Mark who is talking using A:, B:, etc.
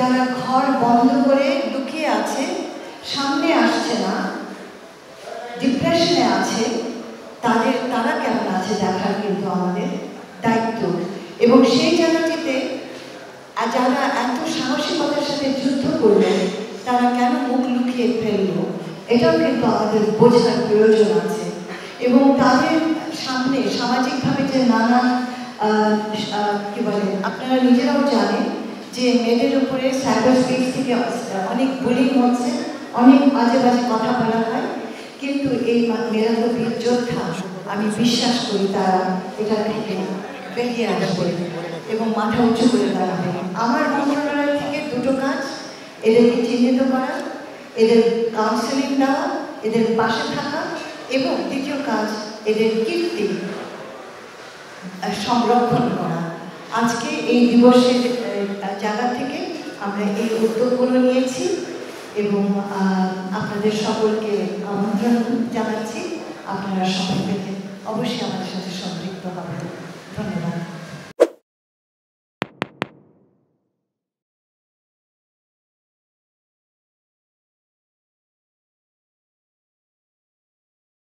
A: যারা ঘর বন্ধ করে লুকিয়ে আছে, সামনে আসছে না, ডিপ্রেশনে আছে, তারা কেমন আছে দেখার কিন্তু আমাদের দায়িত্ব। এবং সেই জায়গাটিতে যারা এত সাহসিকতার সাথে যুদ্ধ করলেন, তারা কেন মুখ লুকিয়ে ফেলল, এটাও কিন্তু আমাদের বোঝার প্রয়োজন আছে। এবং তাদের সামনে সামাজিকভাবে যে নানান কি বলে, আপনারা নিজেরাও জানেন যে মেয়েদের উপরে সাইবার স্পেস থেকে অনেক বুলিং হচ্ছে, অনেক বাজে বাজে কথা বলা হয়। কিন্তু এই মেয়েরা তো বীর যোদ্ধা, আমি বিশ্বাস করি তারা এটা থেকে বেরিয়ে আসবে এবং মাথা উঁচু করে দাঁড়াবে। আমার মন্ত্রণালয় থেকে দুটো কাজ, এদেরকে চিহ্নিত করা, এদের কাউন্সেলিং দেওয়া, এদের পাশে থাকা, এবং দ্বিতীয় কাজ এদের কীর্তি সংরক্ষণ করা। আজকে এই দিবসের জায়গা থেকে আমরা এই উদ্যোগগুলো নিয়েছি এবং আপনাদের সকলকে আমন্ত্রণ জানাচ্ছি। আপনারা সবাই অবশ্যই আমাদের সাথে